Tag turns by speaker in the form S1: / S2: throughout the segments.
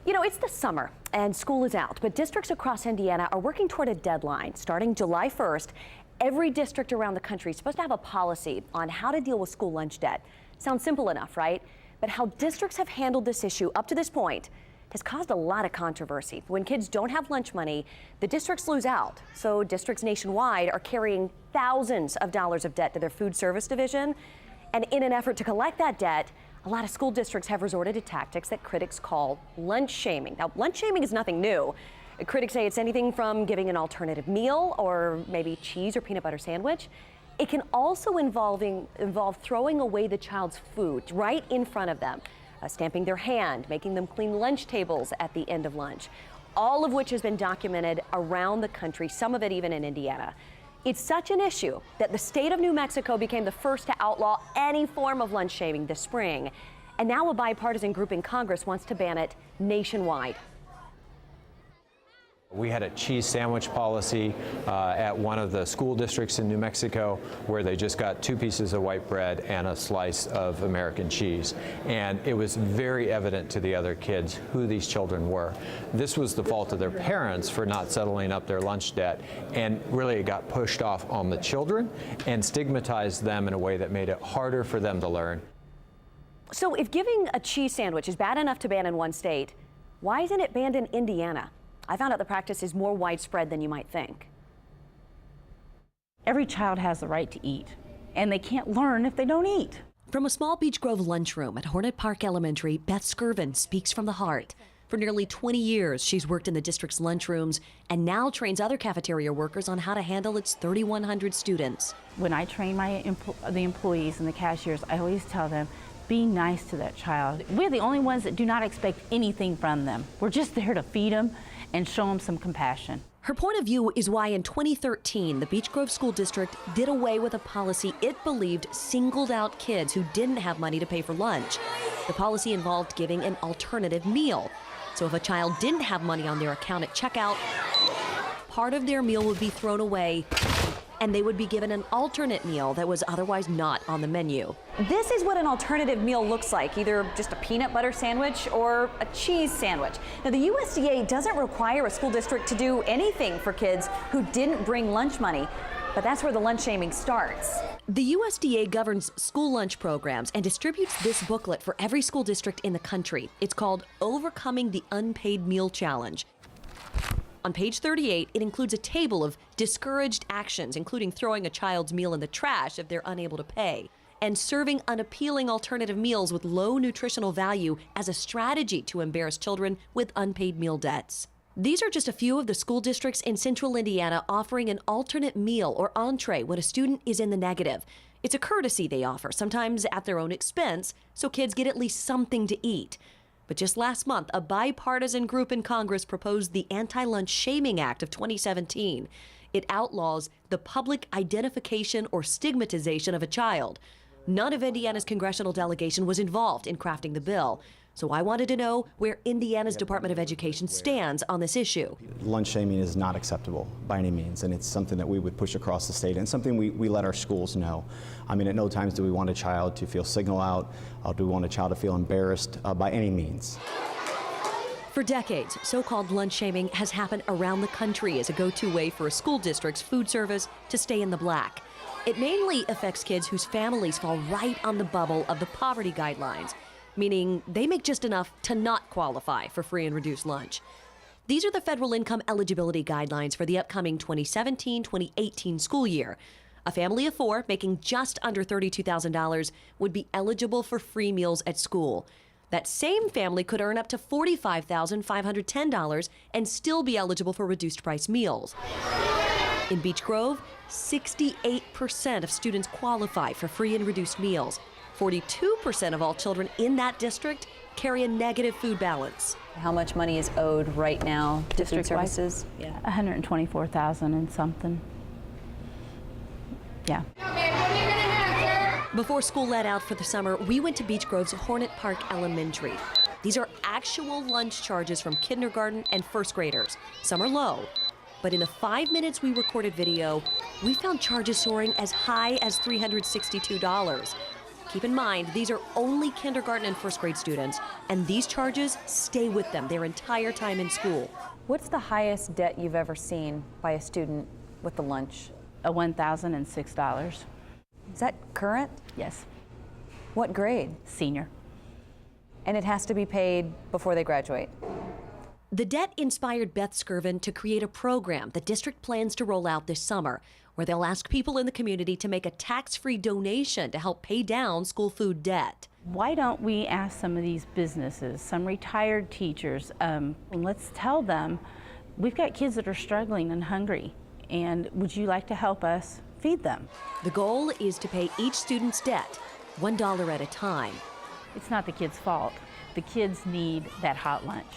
S1: You know, it's the summer and school is out, but districts across Indiana are working toward a deadline. Starting July 1st, every district around the country is supposed to have a policy on how to deal with school lunch debt. Sounds simple enough, right? But how districts have handled this issue up to this point has caused a lot of controversy. When kids don't have lunch money, the districts lose out. So districts nationwide are carrying thousands of dollars of debt to their food service division. And in an effort to collect that debt, a lot of school districts have resorted to tactics that critics call lunch shaming. Now, lunch shaming is nothing new. Critics say it's anything from giving an alternative meal or maybe cheese or peanut butter sandwich. It can also involve throwing away the child's food right in front of them, stamping their hand, making them clean lunch tables at the end of lunch, all of which has been documented around the country, some of it even in Indiana. It's such an issue that the state of New Mexico became the first to outlaw any form of lunch shaming this spring. And now a bipartisan group in Congress wants to ban it nationwide.
S2: We had a cheese sandwich policy at one of the school districts in New Mexico where they just got 2 pieces of white bread and a slice of American cheese. And it was very evident to the other kids who these children were. This was the fault of their parents for not settling up their lunch debt, and really it got pushed off on the children and stigmatized them in a way that made it harder for them to learn.
S1: So if giving a cheese sandwich is bad enough to ban in one state, why isn't it banned in Indiana? I found out the practice is more widespread than you might think.
S3: Every child has the right to eat, and they can't learn if they don't eat.
S1: From a small Beech Grove lunchroom at Hornet Park Elementary, Beth Skirvin speaks from the heart. For nearly 20 years, she's worked in the district's lunchrooms and now trains other cafeteria workers on how to handle its 3,100 students.
S3: When I train the employees and the cashiers, I always tell them, be nice to that child. We're the only ones that do not expect anything from them. We're just there to feed them and show them some compassion.
S1: Her point of view is why in 2013, the Beech Grove School District did away with a policy it believed singled out kids who didn't have money to pay for lunch. The policy involved giving an alternative meal. So if a child didn't have money on their account at checkout, part of their meal would be thrown away and they would be given an alternate meal that was otherwise not on the menu. This is what an alternative meal looks like, either just a peanut butter sandwich or a cheese sandwich. Now, the USDA doesn't require a school district to do anything for kids who didn't bring lunch money, but that's where the lunch shaming starts. The USDA governs school lunch programs and distributes this booklet for every school district in the country. It's called Overcoming the Unpaid Meal Challenge. On page 38, it includes a table of discouraged actions, including throwing a child's meal in the trash if they're unable to pay, and serving unappealing alternative meals with low nutritional value as a strategy to embarrass children with unpaid meal debts. These are just a few of the school districts in central Indiana offering an alternate meal or entree when a student is in the negative. It's a courtesy they offer, sometimes at their own expense, so kids get at least something to eat. But just last month, a bipartisan group in Congress proposed the Anti-Lunch Shaming Act of 2017. It outlaws the public identification or stigmatization of a child. None of Indiana's congressional delegation was involved in crafting the bill. So I wanted to know where Indiana's Department of Education stands on this issue.
S4: Lunch shaming is not acceptable by any means, and it's something that we would push across the state and something we let our schools know. I mean, at no times do we want a child to feel signaled out, do we want a child to feel embarrassed by any means.
S1: For decades, so-called lunch shaming has happened around the country as a go-to way for a school district's food service to stay in the black. It mainly affects kids whose families fall right on the bubble of the poverty guidelines, meaning they make just enough to not qualify for free and reduced lunch. These are the federal income eligibility guidelines for the upcoming 2017-2018 school year. A family of 4 making just under $32,000 would be eligible for free meals at school. That same family could earn up to $45,510 and still be eligible for reduced price meals. In Beech Grove, 68% of students qualify for free and reduced meals. 42% of all children in that district carry a negative food balance.
S5: How much money is owed right now to food services?
S3: Yeah, $124,000 and something. Yeah.
S1: Before school let out for the summer, we went to Beech Grove's Hornet Park Elementary. These are actual lunch charges from kindergarten and first graders. Some are low, but in the 5 minutes we recorded video, we found charges soaring as high as $362. Keep in mind, these are only kindergarten and first grade students, and these charges stay with them their entire time in school.
S5: What's the highest debt you've ever seen by a student with the lunch?
S3: $1,006.
S5: Is that current?
S3: Yes,
S5: What grade?
S3: senior.
S5: And it has to be paid before they graduate.
S1: The debt inspired Beth Skirvin to create a program the district plans to roll out this summer, where they'll ask people in the community to make a tax-free donation to help pay down school food debt.
S3: Why don't we ask some of these businesses, some retired teachers, let's tell them, we've got kids that are struggling and hungry, and would you like to help us feed them?
S1: The goal is to pay each student's debt, $1 at a time.
S3: It's not the kids' fault. The kids need that hot lunch.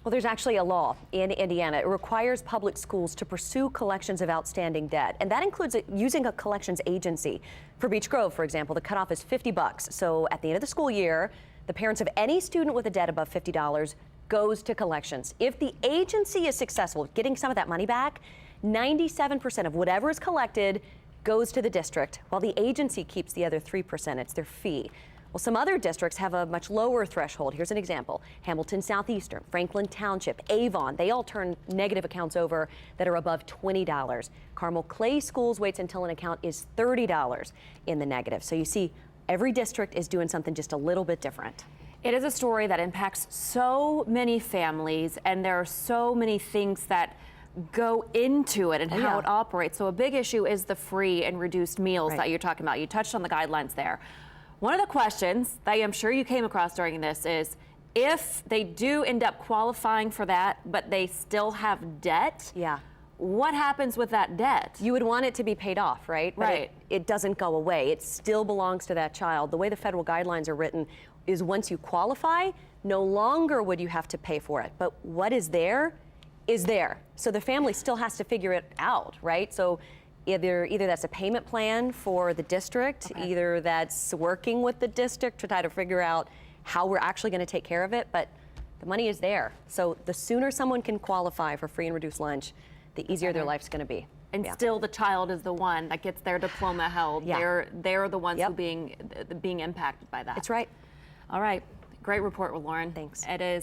S1: Well, there's actually a law in Indiana. It requires public schools to pursue collections of outstanding debt, and that includes using a collections agency. For Beech Grove, for example, the cutoff is $50. So at the end of the school year, the parents of any student with a debt above $50 goes to collections. If the agency is successful at getting some of that money back, 97% of whatever is collected goes to the district, while the agency keeps the other 3%. It's their fee. Well, some other districts have a much lower threshold. Here's an example. Hamilton Southeastern, Franklin Township, Avon, they all turn negative accounts over that are above $20. Carmel Clay Schools waits until an account is $30 in the negative. So you see, every district is doing something just a little bit different.
S6: It is a story that impacts so many families, and there are so many things that go into it and how it operates. So a big issue is the free and reduced meals that you're talking about. You touched on the guidelines there. One of the questions that I'm sure you came across during this is, if they do end up qualifying for that, but they still have debt, what happens with that debt?
S1: You would want it to be paid off, right? But it doesn't go away. It still belongs to that child. The way the federal guidelines are written is once you qualify, no longer would you have to pay for it. But what is there is there. So the family still has to figure it out, right? So either that's a payment plan for the district, either that's working with the district to try to figure out how we're actually going to take care of it, but the money is there. So the sooner someone can qualify for free and reduced lunch, the easier their life's going to be.
S6: And still the child is the one that gets their diploma held. They're the ones who being impacted by that.
S1: That's right.
S6: All right. Great report with Lauren.
S1: Thanks.
S6: It is